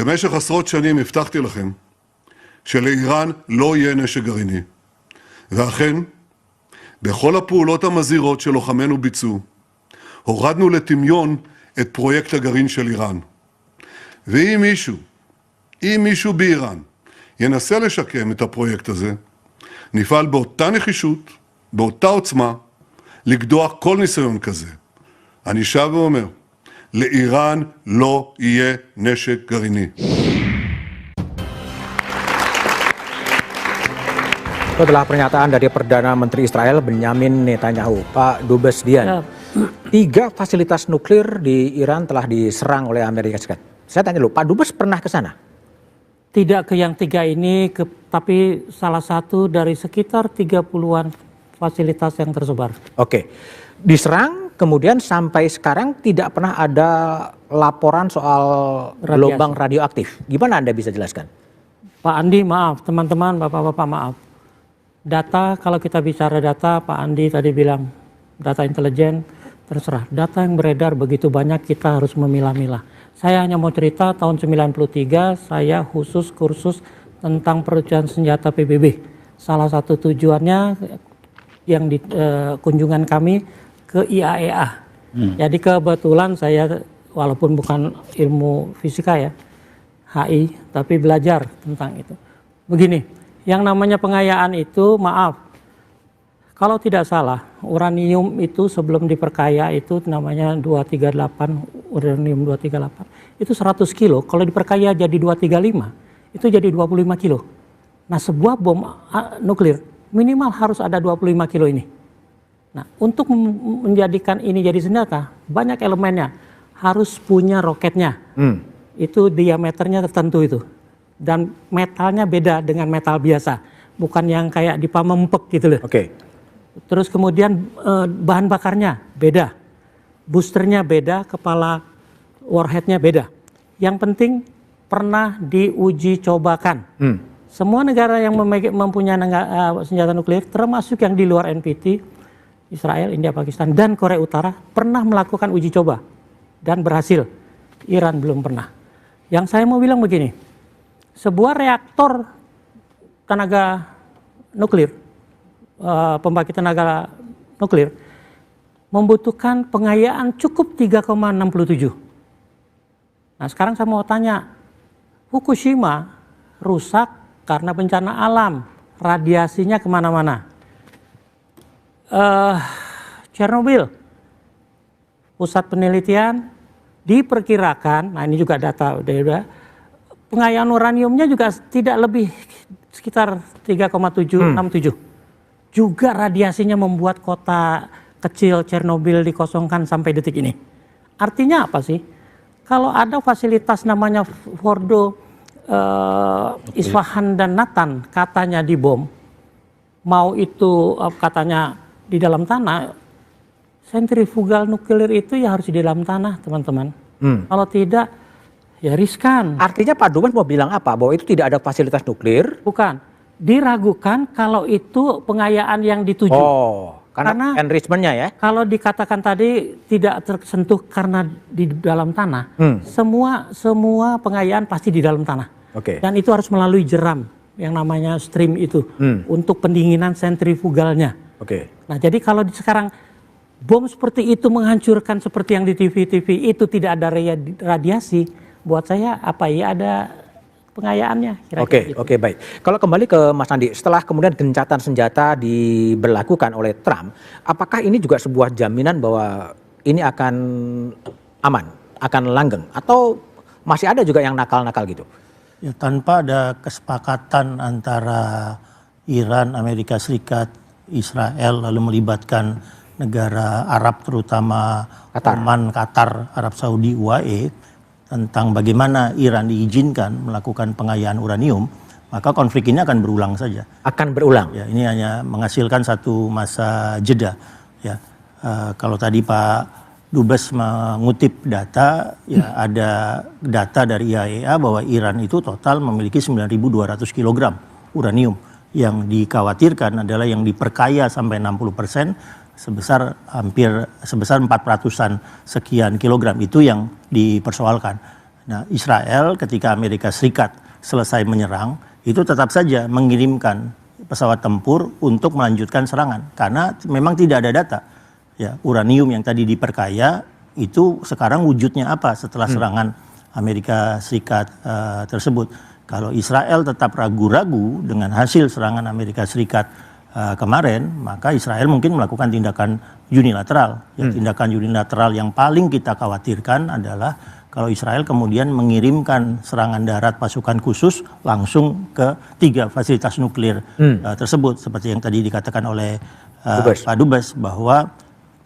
במשך עשרות שנים הבטחתי לכם שלאיראן לא יהיה נשק גרעיני. ואכן, בכל הפעולות המזהירות שלוחמינו ביצעו, הורדנו לטמיון את פרויקט הגרעין של איראן. ואם מישהו באיראן ינסה לשקם את הפרויקט הזה, נפעל באותה נחישות, באותה עוצמה, לקדוח כל ניסיון כזה. אני שב ואומר, לאיראן לא יהיה נשק גרעיני. Setelah pernyataan dari Perdana Menteri Israel Benyamin Netanyahu, Pak Dubes Dian, 3 fasilitas nuklir di Iran telah diserang oleh Amerika Serikat. Saya tanya dulu, Pak Dubes pernah ke sana? Tidak ke yang 3 ini, tapi salah satu dari sekitar 30-an fasilitas yang tersebar. Oke, diserang, kemudian sampai sekarang tidak pernah ada laporan soal gelombang radioaktif. Gimana Anda bisa jelaskan? Pak Andi, maaf, teman-teman, bapak-bapak, maaf. Data, kalau kita bicara data, Pak Andi tadi bilang, data intelijen, terserah. Data yang beredar begitu banyak, kita harus memilah-milah. Saya hanya mau cerita, tahun 93, saya khusus kursus tentang perusahaan senjata PBB. Salah satu tujuannya yang di kunjungan kami ke IAEA. Jadi kebetulan saya, walaupun bukan ilmu fisika ya, HI, tapi belajar tentang itu. Begini. Yang namanya pengayaan itu, maaf, kalau tidak salah, uranium itu sebelum diperkaya itu namanya 238, uranium 238, itu 100 kilo, kalau diperkaya jadi 235, itu jadi 25 kilo. Nah, sebuah bom nuklir minimal harus ada 25 kilo ini. Nah, untuk menjadikan ini jadi senjata, banyak elemennya, harus punya roketnya, itu diameternya tertentu itu. Dan metalnya beda dengan metal biasa, bukan yang kayak dipamempek gitu loh. Oke. Terus kemudian bahan bakarnya beda, boosternya beda, kepala warheadnya beda. Yang penting pernah diuji cobakan. Semua negara yang mempunyai senjata nuklir, termasuk yang di luar NPT, Israel, India, Pakistan, dan Korea Utara, pernah melakukan uji coba dan berhasil. Iran belum pernah. Yang saya mau bilang begini. Sebuah reaktor tenaga nuklir, pembangkit tenaga nuklir, membutuhkan pengayaan cukup 3,67. Nah, sekarang saya mau tanya, Fukushima rusak karena bencana alam, radiasinya kemana-mana. Chernobyl, pusat penelitian, diperkirakan, nah ini juga data udah, pengayaan uraniumnya juga tidak lebih sekitar 3,767. Juga radiasinya membuat kota kecil Chernobyl dikosongkan sampai detik ini. Artinya apa sih? Kalau ada fasilitas namanya Fordo, Isfahan dan Natan katanya dibom, mau itu katanya di dalam tanah, sentrifugal nuklir itu ya harus di dalam tanah, teman-teman. Kalau tidak, ya riskan. Artinya Pak Dubes mau bilang apa? Bahwa itu tidak ada fasilitas nuklir? Bukan. Diragukan kalau itu pengayaan yang dituju. Oh, karena enrichment-nya ya? Kalau dikatakan tadi tidak tersentuh karena di dalam tanah, semua pengayaan pasti di dalam tanah. Oke. Dan itu harus melalui jeram yang namanya stream itu untuk pendinginan sentrifugalnya. Oke. Nah, jadi kalau sekarang bom seperti itu menghancurkan seperti yang di TV-TV itu tidak ada radiasi, buat saya apa ya ada pengayaannya. Oke, baik. Kalau kembali ke Mas Andi, setelah kemudian gencatan senjata diberlakukan oleh Trump, apakah ini juga sebuah jaminan bahwa ini akan aman, akan langgeng, atau masih ada juga yang nakal-nakal gitu? Ya, tanpa ada kesepakatan antara Iran, Amerika Serikat, Israel, lalu melibatkan negara Arab terutama Oman, Qatar, Arab Saudi, UAE, tentang bagaimana Iran diizinkan melakukan pengayaan uranium, maka konflik ini akan berulang saja. Akan berulang? Ya, ini hanya menghasilkan satu masa jeda. Ya, kalau tadi Pak Dubes mengutip data, ya ada data dari IAEA bahwa Iran itu total memiliki 9.200 kg uranium. Yang dikhawatirkan adalah yang diperkaya sampai 60%, sebesar 400-an sekian kilogram, itu yang dipersoalkan. Nah, Israel ketika Amerika Serikat selesai menyerang, itu tetap saja mengirimkan pesawat tempur untuk melanjutkan serangan. Karena memang tidak ada data. Ya, uranium yang tadi diperkaya, itu sekarang wujudnya apa setelah serangan Amerika Serikat tersebut. Kalau Israel tetap ragu-ragu dengan hasil serangan Amerika Serikat kemarin, maka Israel mungkin melakukan tindakan unilateral. Ya, tindakan unilateral yang paling kita khawatirkan adalah kalau Israel kemudian mengirimkan serangan darat pasukan khusus langsung ke 3 fasilitas nuklir tersebut. Seperti yang tadi dikatakan oleh Pak Dubes, bahwa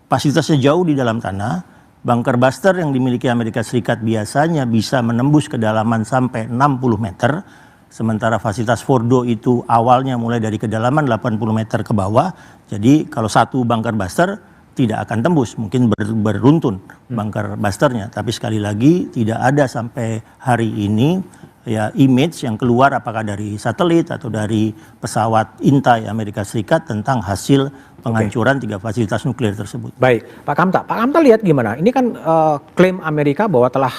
fasilitasnya jauh di dalam tanah. Bunker buster yang dimiliki Amerika Serikat biasanya bisa menembus kedalaman sampai 60 meter. Sementara fasilitas Fordo itu awalnya mulai dari kedalaman 80 meter ke bawah. Jadi kalau satu bunker buster tidak akan tembus, mungkin beruntun bunker busternya. Tapi sekali lagi tidak ada sampai hari ini ya image yang keluar apakah dari satelit atau dari pesawat intai Amerika Serikat tentang hasil penghancuran 3 fasilitas nuklir tersebut. Baik, Pak Kamta lihat gimana? Ini kan klaim Amerika bahwa telah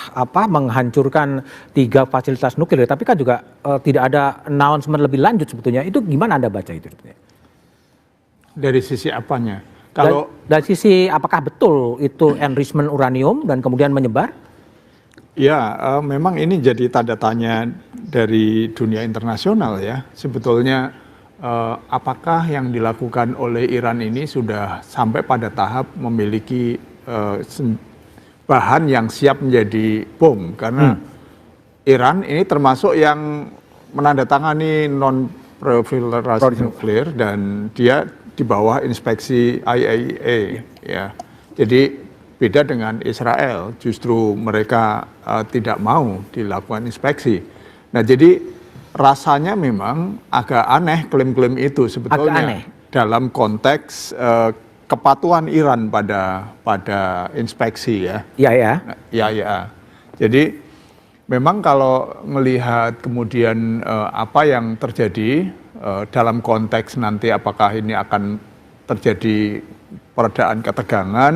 menghancurkan 3 fasilitas nuklir, tapi kan juga tidak ada announcement lebih lanjut sebetulnya. Itu gimana Anda baca itu sebetulnya? Dari sisi apanya? Dari sisi apakah betul itu enrichment uranium dan kemudian menyebar? Ya, memang ini jadi tanda tanya dari dunia internasional ya. Sebetulnya apakah yang dilakukan oleh Iran ini sudah sampai pada tahap memiliki bahan yang siap menjadi bom? Karena Iran ini termasuk yang menandatangani non-proliferasi nuklir dan dia di bawah inspeksi IAEA ya. Jadi beda dengan Israel, justru mereka tidak mau dilakukan inspeksi. Nah, jadi rasanya memang agak aneh klaim-klaim itu sebetulnya dalam konteks kepatuhan Iran pada inspeksi ya. Iya ya. Ya. Jadi memang kalau melihat kemudian apa yang terjadi dalam konteks nanti apakah ini akan terjadi peredaan ketegangan,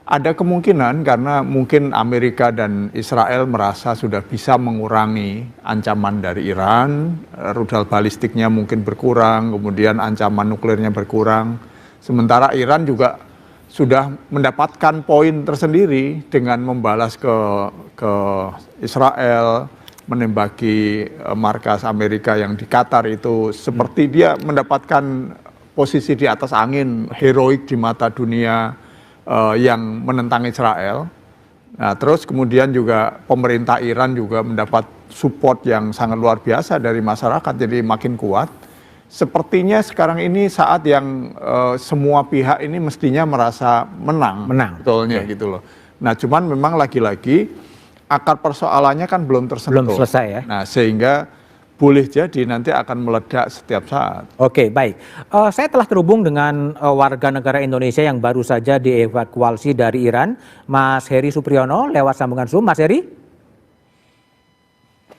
ada kemungkinan karena mungkin Amerika dan Israel merasa sudah bisa mengurangi ancaman dari Iran, rudal balistiknya mungkin berkurang, kemudian ancaman nuklirnya berkurang. Sementara Iran juga sudah mendapatkan poin tersendiri dengan membalas ke Israel, menembaki markas Amerika yang di Qatar itu, seperti dia mendapatkan posisi di atas angin, heroik di mata dunia yang menentang Israel. Nah, terus kemudian juga pemerintah Iran juga mendapat support yang sangat luar biasa dari masyarakat, jadi makin kuat. Sepertinya sekarang ini saat yang semua pihak ini mestinya merasa menang. Betulnya gitu loh. Nah, cuman memang lagi-lagi akar persoalannya kan belum tersentuh. Belum selesai ya. Nah, sehingga boleh jadi nanti akan meledak setiap saat. Oke, baik. Saya telah terhubung dengan warga negara Indonesia yang baru saja dievakuasi dari Iran, Mas Heri Supriyono, lewat sambungan Zoom. Mas Heri?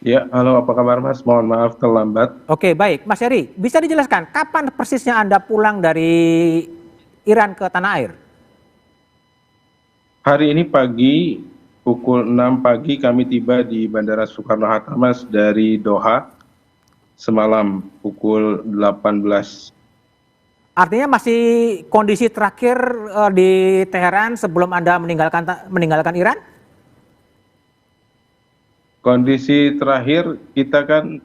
Ya, halo, apa kabar Mas? Mohon maaf terlambat. Oke, baik. Mas Heri, bisa dijelaskan kapan persisnya Anda pulang dari Iran ke tanah air? Hari ini pagi, pukul 6 pagi kami tiba di Bandara Soekarno-Hatta Mas dari Doha. Semalam pukul 18. Artinya masih kondisi terakhir di Teheran sebelum Anda meninggalkan Iran? Kondisi terakhir kita kan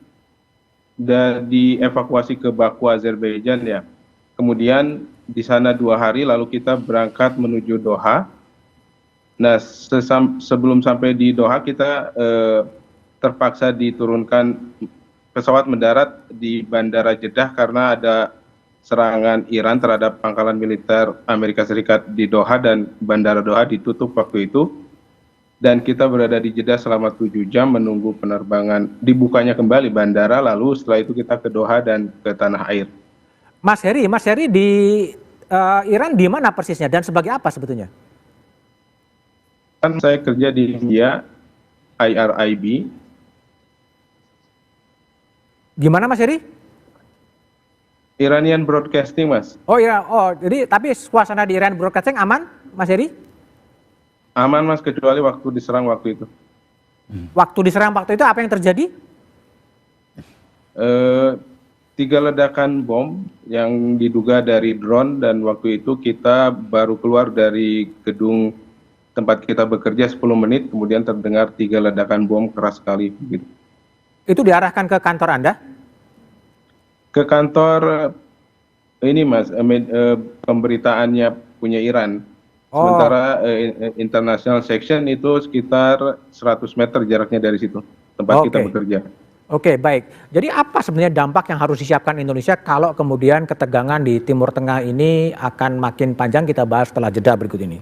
sudah dievakuasi ke Baku, Azerbaijan ya. Kemudian di sana 2 hari lalu kita berangkat menuju Doha. Nah, sebelum sampai di Doha kita terpaksa diturunkan pesawat mendarat di Bandara Jeddah karena ada serangan Iran terhadap pangkalan militer Amerika Serikat di Doha dan Bandara Doha ditutup waktu itu. Dan kita berada di Jeddah selama 7 jam menunggu penerbangan dibukanya kembali bandara, lalu setelah itu kita ke Doha dan ke tanah air. Mas Heri di Iran di mana persisnya dan sebagai apa sebetulnya? Kan saya kerja di India, IRIB. Gimana Mas Heri? Iranian Broadcasting Mas. Oh iya, jadi tapi suasana di Iran Broadcasting aman Mas Heri? Aman Mas, kecuali waktu diserang waktu itu. Waktu diserang waktu itu apa yang terjadi? 3 ledakan bom yang diduga dari drone, dan waktu itu kita baru keluar dari gedung tempat kita bekerja 10 menit, kemudian terdengar 3 ledakan bom keras sekali. Gitu. Itu diarahkan ke kantor Anda? Ke kantor ini Mas, pemberitaannya punya Iran. Sementara international section itu sekitar 100 meter jaraknya dari situ, tempat kita bekerja. Oke, baik. Jadi apa sebenarnya dampak yang harus disiapkan Indonesia kalau kemudian ketegangan di Timur Tengah ini akan makin panjang? Kita bahas setelah jeda berikut ini.